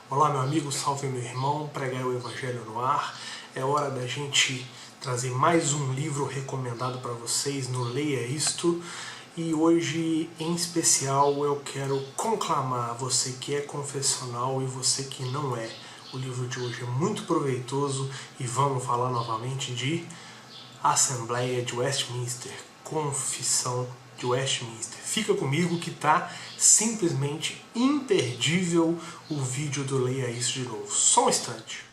Olá meu amigo, salve meu irmão, pregar o Evangelho no ar. É hora da gente trazer mais um livro recomendado para vocês no Leia Isto. E hoje, em especial, eu quero conclamar você que é confessional e você que não é. O livro de hoje é muito proveitoso e vamos falar novamente de Assembleia de Westminster, Confissão de Westminster. Fica comigo que tá simplesmente imperdível o vídeo do Leia Isso de novo. Só um instante.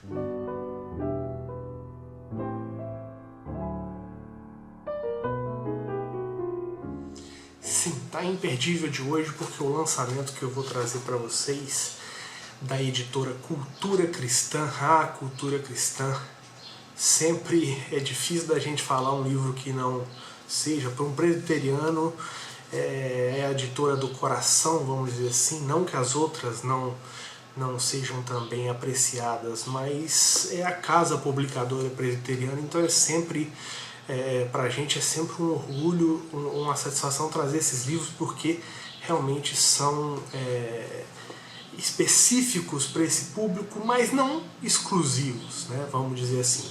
Sim, tá imperdível de hoje porque o lançamento que eu vou trazer para vocês da editora Cultura Cristã, Cultura Cristã, sempre é difícil da gente falar um livro que não seja para um presbiteriano, é a editora do coração, vamos dizer assim, não que as outras não sejam também apreciadas, mas é a casa publicadora presbiteriana, então é sempre, para a gente é sempre um orgulho, uma satisfação trazer esses livros, porque realmente são específicos para esse público, mas não exclusivos, né? Vamos dizer assim.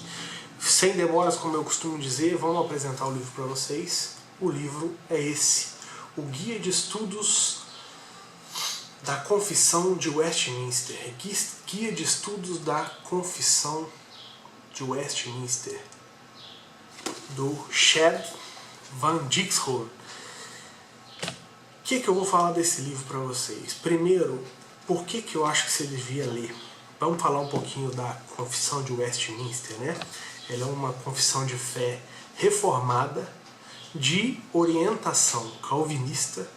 Sem demoras, como eu costumo dizer, vamos apresentar o livro para vocês. O livro é esse, o Guia de Estudos da Confissão de Westminster. Guia de Estudos da Confissão de Westminster, do Chad Van Dixhoorn. O que eu vou falar desse livro para vocês? Primeiro, por que eu acho que você devia ler? Vamos falar um pouquinho da Confissão de Westminster, né? Ela é uma confissão de fé reformada, de orientação calvinista,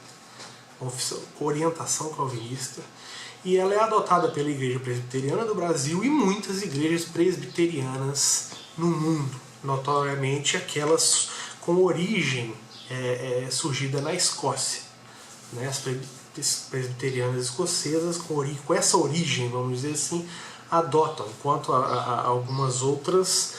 e ela é adotada pela Igreja Presbiteriana do Brasil e muitas igrejas presbiterianas no mundo, notoriamente aquelas com origem surgida na Escócia, né? As presbiterianas escocesas com essa origem, vamos dizer assim, adotam, enquanto algumas outras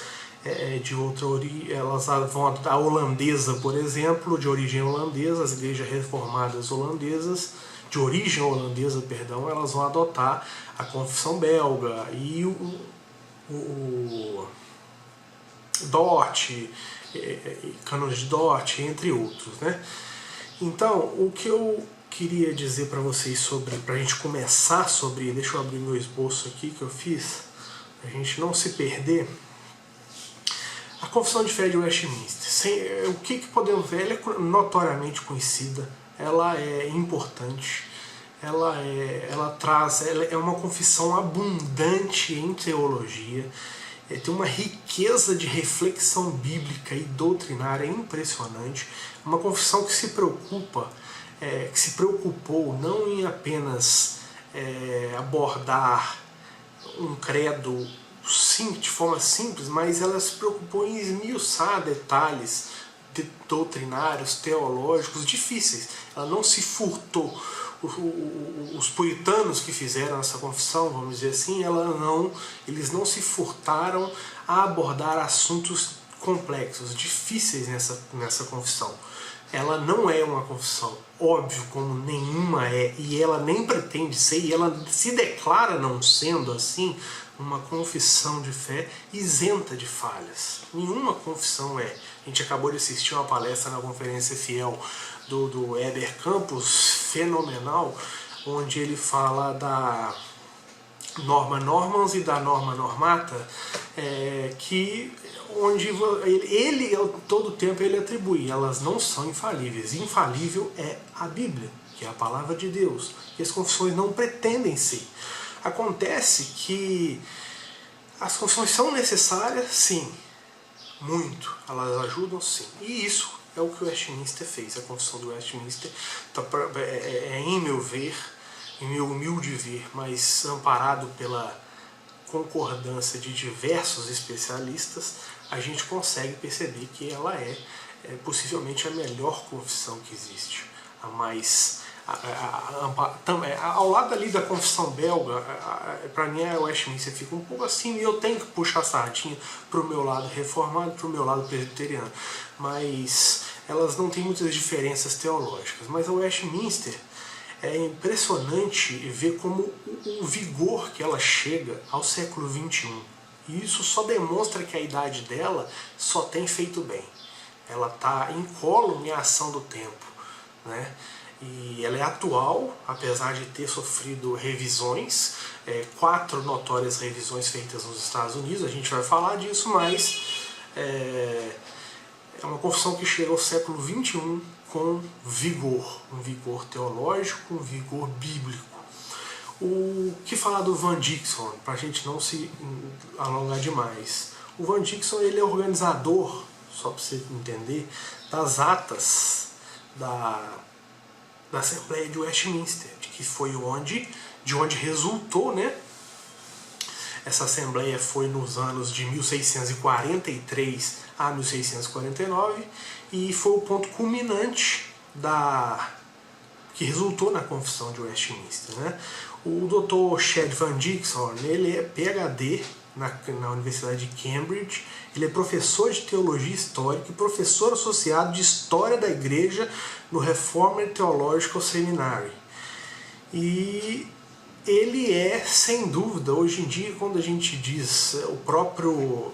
de outra origem, elas vão adotar a holandesa, por exemplo, de origem holandesa, as igrejas reformadas holandesas, de origem holandesa, perdão, elas vão adotar a confissão belga e o Dort, Cânon de Dort, entre outros, né? Então, o que eu queria dizer para vocês pra gente começar sobre, deixa eu abrir meu esboço aqui que eu fiz, pra gente não se perder. A Confissão de Fé de Westminster, o que podemos ver? Ela é notoriamente conhecida, ela é importante, ela é uma confissão abundante em teologia, tem uma riqueza de reflexão bíblica e doutrinária impressionante, uma confissão que se preocupou não em apenas abordar um credo de forma simples, mas ela se preocupou em esmiuçar detalhes doutrinários, teológicos difíceis. Ela não se furtou. Os puritanos que fizeram essa confissão, vamos dizer assim, eles não se furtaram a abordar assuntos complexos, difíceis nessa confissão. Ela não é uma confissão, óbvio, como nenhuma é, e ela nem pretende ser, e ela se declara não sendo assim, uma confissão de fé isenta de falhas. Nenhuma confissão é. A gente acabou de assistir uma palestra na Conferência Fiel do Heber Campos, fenomenal, onde ele fala da Norma Normans e da Norma Normata, onde ele todo tempo ele atribui, elas não são infalíveis. Infalível é a Bíblia, que é a palavra de Deus, e as confissões não pretendem ser. Acontece que as confissões são necessárias, sim, muito, elas ajudam, sim, e isso é o que o Westminster fez. A Confissão do Westminster, em meu ver, em meu humilde ver, mas amparado pela concordância de diversos especialistas, a gente consegue perceber que ela é possivelmente a melhor confissão que existe, a ao lado ali da confissão belga, para mim a Westminster fica um pouco assim, e eu tenho que puxar a sardinha para o meu lado reformado, para o meu lado presbiteriano, mas elas não têm muitas diferenças teológicas. Mas a Westminster, é impressionante ver como o vigor que ela chega ao século XXI. E isso só demonstra que a idade dela só tem feito bem. Ela está incólume em ação do tempo, né? E ela é atual, apesar de ter sofrido revisões, 4 notórias revisões feitas nos Estados Unidos, a gente vai falar disso, mas é uma confissão que chega ao século XXI com vigor, um vigor teológico, um vigor bíblico. O que falar do Van Dixon, para a gente não se alongar demais? O Van Dixon, ele é organizador, só para você entender, das atas da Assembleia de Westminster, que foi de onde resultou, né? Essa Assembleia foi nos anos de 1643 a 1649 e foi o ponto culminante que resultou na Confissão de Westminster, né? O Dr. Chad Van Dixon, ele é PhD na Universidade de Cambridge, ele é professor de Teologia Histórica e professor associado de História da Igreja no Reformed Theological Seminary. E ele é, sem dúvida, hoje em dia, quando a gente diz o próprio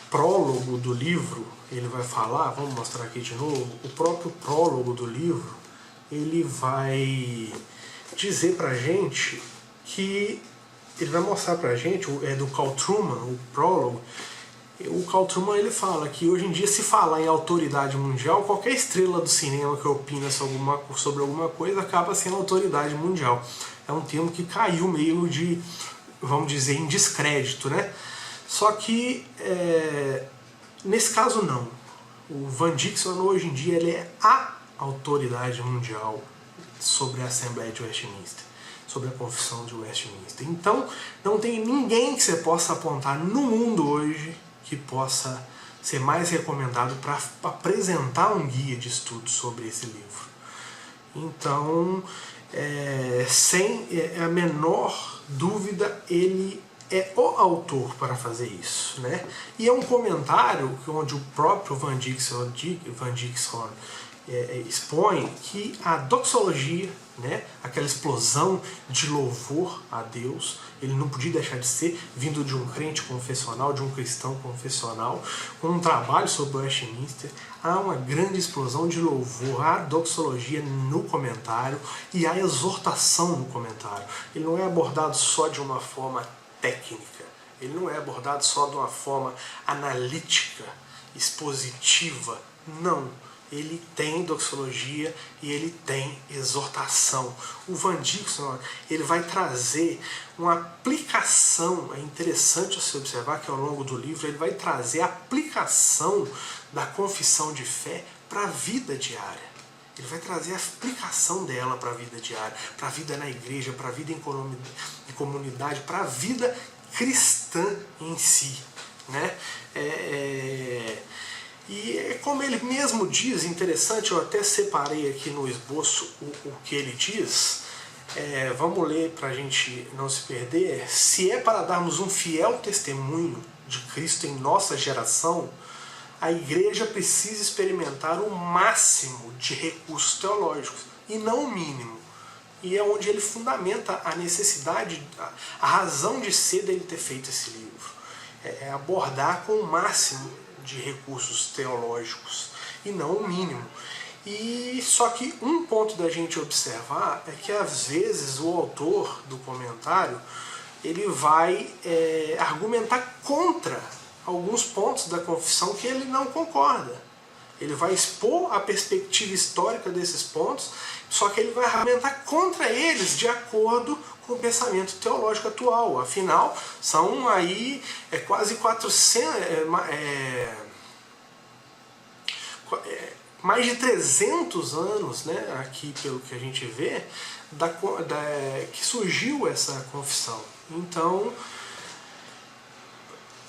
prólogo do livro, ele vai falar, vamos mostrar aqui de novo, o próprio prólogo do livro, ele vai dizer pra gente que, ele vai mostrar pra gente, é do Carl Trueman, o prólogo. O Carl Trueman, ele fala que hoje em dia, se falar em autoridade mundial, qualquer estrela do cinema que opina sobre alguma coisa acaba sendo autoridade mundial. É um termo que caiu meio de, vamos dizer, em descrédito, né? Só que, nesse caso não. O Van Dixon, hoje em dia, ele é a autoridade mundial sobre a Assembleia de Westminster, sobre a Confissão de Westminster. Então, não tem ninguém que você possa apontar no mundo hoje que possa ser mais recomendado para apresentar um guia de estudo sobre esse livro. Então, sem a menor dúvida, ele é o autor para fazer isso, né? E é um comentário onde o próprio Van Dixon expõe que a doxologia, né, aquela explosão de louvor a Deus, ele não podia deixar de ser, vindo de um crente confessional, de um cristão confessional, com um trabalho sobre o Westminster, há uma grande explosão de louvor à doxologia no comentário e à exortação no comentário. Ele não é abordado só de uma forma técnica, ele não é abordado só de uma forma analítica, expositiva, não. Ele tem doxologia e ele tem exortação. O Van Dixon, ele vai trazer uma aplicação, é interessante você observar que ao longo do livro ele vai trazer a aplicação da confissão de fé para a vida diária. Ele vai trazer a aplicação dela para a vida diária, para a vida na igreja, para a vida em comunidade, para a vida cristã em si, né? E como ele mesmo diz, interessante, eu até separei aqui no esboço o que ele diz, vamos ler para a gente não se perder. Se é para darmos um fiel testemunho de Cristo em nossa geração, a igreja precisa experimentar o máximo de recursos teológicos, e não o mínimo. E é onde ele fundamenta a necessidade, a razão de ser dele ter feito esse livro. É abordar com o máximo de recursos teológicos e não o mínimo. E só que um ponto da gente observar é que às vezes o autor do comentário ele vai argumentar contra alguns pontos da confissão que ele não concorda. Ele vai expor a perspectiva histórica desses pontos, só que ele vai argumentar contra eles de acordo com o pensamento teológico atual. Afinal, são aí quase 400... mais de 300 anos, né, aqui pelo que a gente vê, que surgiu essa confissão. Então,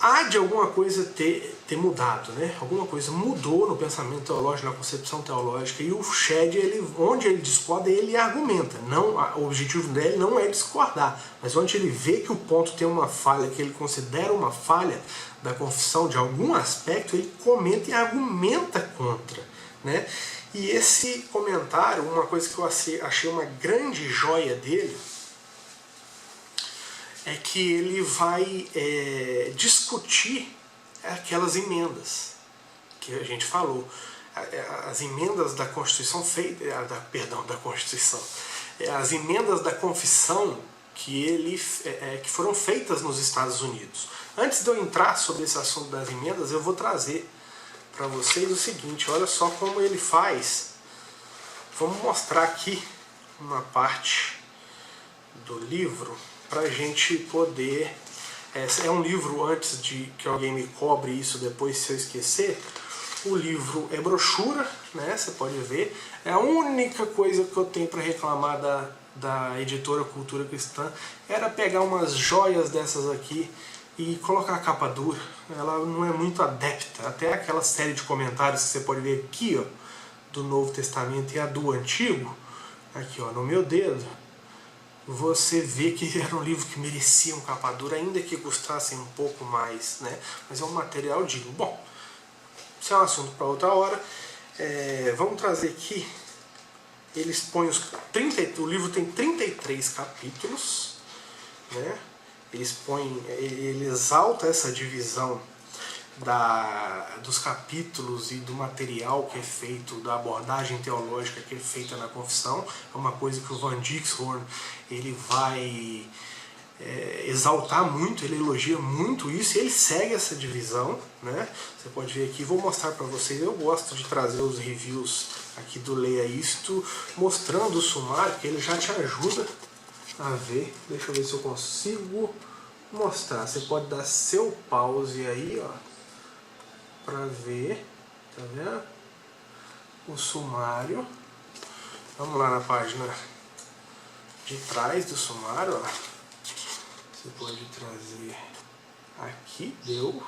há de alguma coisa ter mudado, né? Alguma coisa mudou no pensamento teológico, na concepção teológica, e o Shedd, onde ele discorda, ele argumenta. Não, o objetivo dele não é discordar, mas onde ele vê que o ponto tem uma falha, que ele considera uma falha da confissão de algum aspecto, ele comenta e argumenta contra, né? E esse comentário, uma coisa que eu achei uma grande joia dele, é que ele vai discutir aquelas emendas que a gente falou, as emendas da Constituição da Constituição, as emendas da confissão que foram feitas nos Estados Unidos. Antes de eu entrar sobre esse assunto das emendas, eu vou trazer para vocês o seguinte: olha só como ele faz. Vamos mostrar aqui uma parte do livro para a gente poder... É um livro, antes de que alguém me cobre isso depois se eu esquecer, o livro é brochura, né? Você pode ver. É a única coisa que eu tenho para reclamar da editora Cultura Cristã, era pegar umas joias dessas aqui e colocar a capa dura. Ela não é muito adepta. Até aquela série de comentários que você pode ver aqui, ó, do Novo Testamento e a do Antigo, aqui, ó, no meu dedo, você vê que era um livro que merecia uma capa dura, ainda que custasse um pouco mais, né? Mas é um material digno. Bom, isso é um assunto para outra hora. Vamos trazer aqui. Eles põem o livro tem 33 capítulos, né? Ele exalta essa divisão dos capítulos e do material que é feito, da abordagem teológica que é feita na confissão. É uma coisa que o Van Dixhoorn ele vai exaltar muito, ele elogia muito isso, e ele segue essa divisão, né? Você pode ver aqui, vou mostrar para vocês. Eu gosto de trazer os reviews aqui do Leia Isto, mostrando o sumário, que ele já te ajuda a ver. Deixa eu ver se eu consigo mostrar. Você pode dar seu pause aí, ó, para ver, tá vendo? O sumário. Vamos lá na página de trás do sumário, ó. Você pode trazer aqui, deu,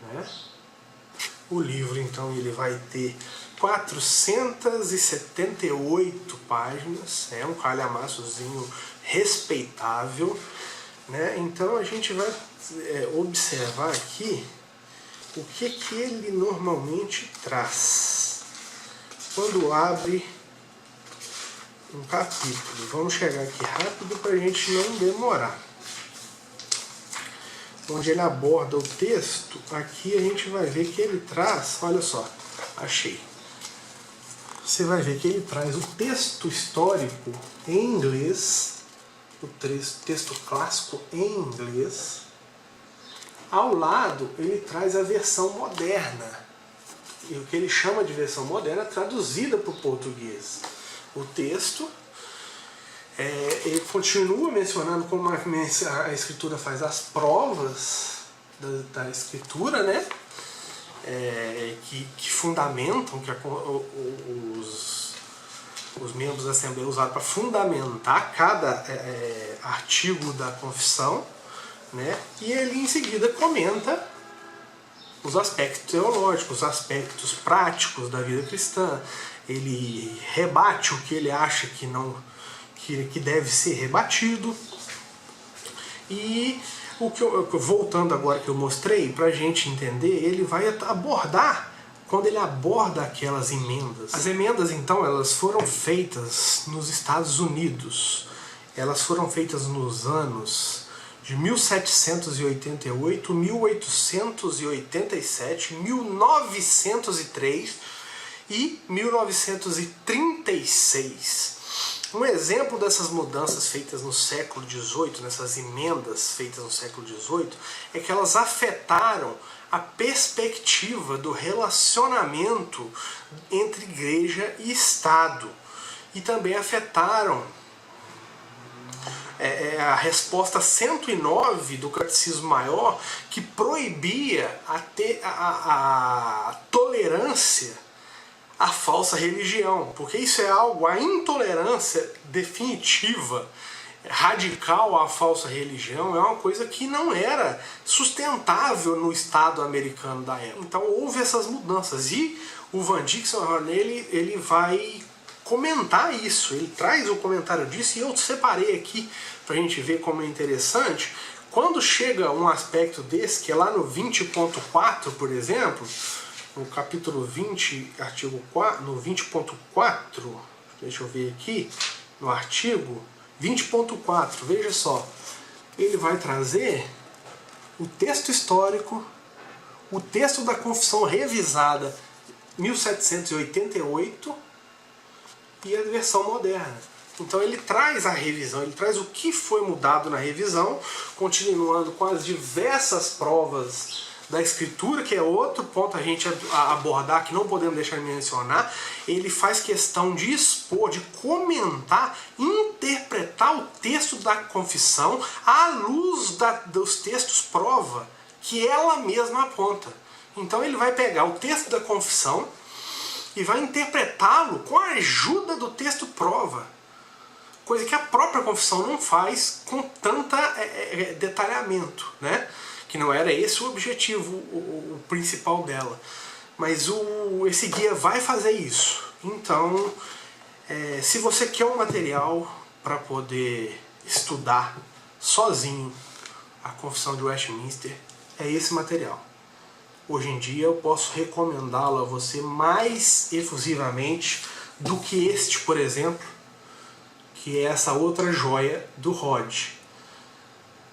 né? O livro, então, ele vai ter 478 páginas, é um calhamaçozinho respeitável, né? Então a gente vai observar aqui o que ele normalmente traz quando abre um capítulo. Vamos chegar aqui rápido para a gente não demorar. Onde ele aborda o texto, aqui a gente vai ver que ele traz, olha só, achei. Você vai ver que ele traz o texto histórico em inglês, o texto clássico em inglês. Ao lado, ele traz a versão moderna, e o que ele chama de versão moderna traduzida para o português. O texto, ele continua mencionando como a escritura faz as provas da escritura, né? Que fundamentam, que os membros da Assembleia usaram para fundamentar cada artigo da confissão, né? E ele em seguida comenta os aspectos teológicos, os aspectos práticos da vida cristã. Ele rebate o que ele acha que deve ser rebatido. E voltando agora que eu mostrei, para a gente entender, ele vai abordar, quando ele aborda aquelas emendas. As emendas, então, elas foram feitas nos Estados Unidos. Elas foram feitas nos anos de 1788, 1887, 1903 e 1936. Um exemplo dessas mudanças feitas no século XVIII, nessas emendas feitas no século XVIII, é que elas afetaram a perspectiva do relacionamento entre igreja e Estado. E também afetaram a resposta 109 do Catecismo Maior, que proibia a tolerância à falsa religião, porque isso é algo, a intolerância definitiva, radical à falsa religião é uma coisa que não era sustentável no Estado americano da época. Então houve essas mudanças e o Van Dixon ele vai comentar isso, ele traz o comentário disso e eu separei aqui pra gente ver como é interessante. Quando chega um aspecto desse, que é lá no 20.4, por exemplo, no capítulo 20, artigo 4, no 20.4, deixa eu ver aqui, no artigo 20.4, veja só, ele vai trazer o texto histórico, o texto da Confissão revisada 1788 e a versão moderna. Então ele traz a revisão, ele traz o que foi mudado na revisão, continuando com as diversas provas da escritura, que é outro ponto a gente abordar, que não podemos deixar de mencionar. Ele faz questão de expor, de comentar, interpretar o texto da confissão à luz dos textos prova, que ela mesma aponta. Então ele vai pegar o texto da confissão e vai interpretá-lo com a ajuda do texto prova. Coisa que a própria confissão não faz com tanta detalhamento, né? Que não era esse o objetivo, o principal dela. Mas esse guia vai fazer isso. Então, se você quer um material para poder estudar sozinho a Confissão de Westminster, é esse material. Hoje em dia eu posso recomendá-lo a você mais efusivamente do que este, por exemplo, que é essa outra joia do Rod,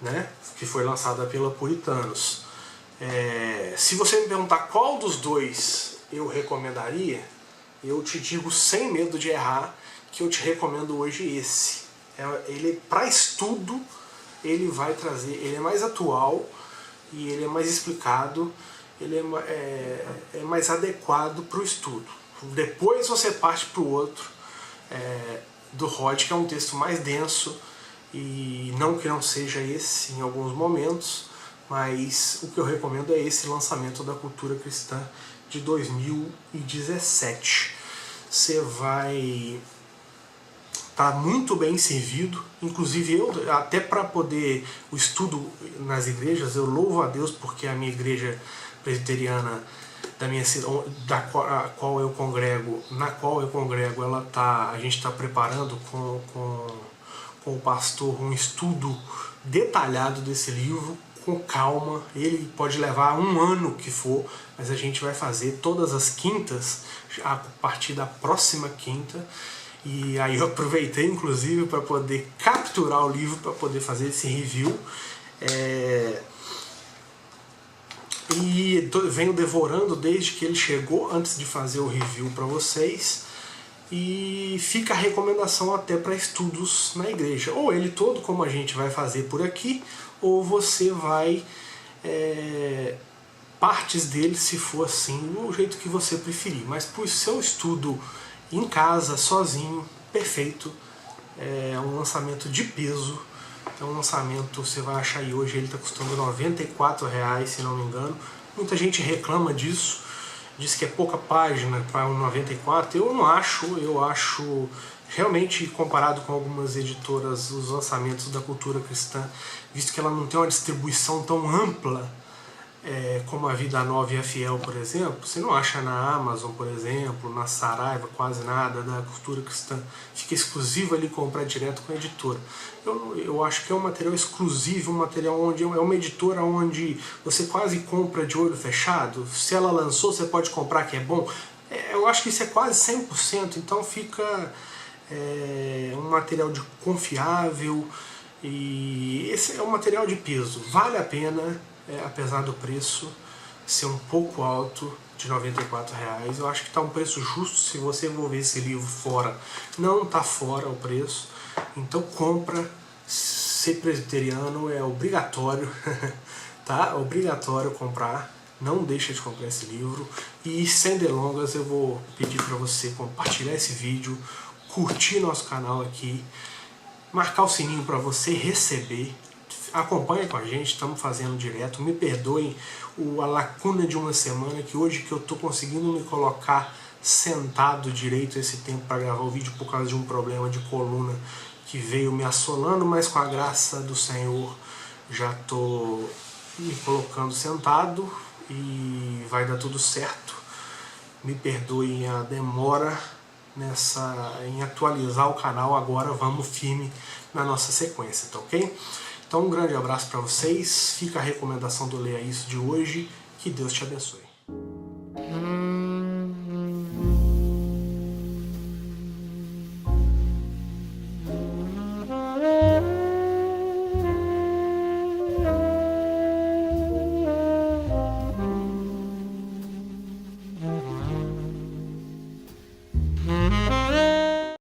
né? Que foi lançada pela Puritanos. Se você me perguntar qual dos dois eu recomendaria, eu te digo sem medo de errar que eu te recomendo hoje esse. Ele, para estudo, ele vai trazer, ele é mais atual e ele é mais explicado, ele é mais adequado para o estudo. Depois você parte para o outro, do Rod, que é um texto mais denso, e não que não seja esse em alguns momentos, mas o que eu recomendo é esse lançamento da Cultura Cristã de 2017. Você vai estar muito bem servido, inclusive eu, até para poder o estudo nas igrejas, eu louvo a Deus porque a minha igreja presbiteriana da minha na qual eu congrego, a gente está preparando com o pastor um estudo detalhado desse livro, com calma. Ele pode levar um ano que for, mas a gente vai fazer todas as quintas, a partir da próxima quinta. E aí eu aproveitei inclusive para poder capturar o livro, para poder fazer esse review. E venho devorando desde que ele chegou, antes de fazer o review para vocês. E fica a recomendação até para estudos na igreja. Ou ele todo, como a gente vai fazer por aqui, ou você vai partes dele, se for assim, do jeito que você preferir. Mas para o seu estudo em casa, sozinho, perfeito. É um lançamento de peso. É um lançamento, você vai achar aí hoje, ele está custando R$94, se não me engano. Muita gente reclama disso, diz que é pouca página para um 94. Eu não acho, eu acho realmente, comparado com algumas editoras, os lançamentos da Cultura Cristã, visto que ela não tem uma distribuição tão ampla como a Vida Nova e a Fiel, por exemplo. Você não acha na Amazon, por exemplo, na Saraiva, quase nada da Cultura Cristã. Fica exclusivo ali comprar direto com a editora. Eu acho que é um material exclusivo, um material onde é uma editora onde você quase compra de olho fechado. Se ela lançou, você pode comprar, que é bom. Eu acho que isso é quase 100%, então fica um material confiável, e esse é um material de peso. Vale a pena. Apesar do preço ser um pouco alto, de R$94, eu acho que está um preço justo. Se você for ver esse livro fora, não está fora o preço, então compra. Ser presbiteriano é obrigatório, tá? Obrigatório comprar, não deixa de comprar esse livro. E sem delongas, eu vou pedir para você compartilhar esse vídeo, curtir nosso canal aqui, marcar o sininho para você receber. Acompanha com a gente, estamos fazendo direto. Me perdoem a lacuna de uma semana, que hoje que eu estou conseguindo me colocar sentado direito esse tempo para gravar o vídeo por causa de um problema de coluna que veio me assolando, mas com a graça do Senhor já estou me colocando sentado e vai dar tudo certo. Me perdoem a demora em atualizar o canal, agora vamos firme na nossa sequência, tá ok? Então um grande abraço para vocês, fica a recomendação do Leia Isso de hoje, que Deus te abençoe.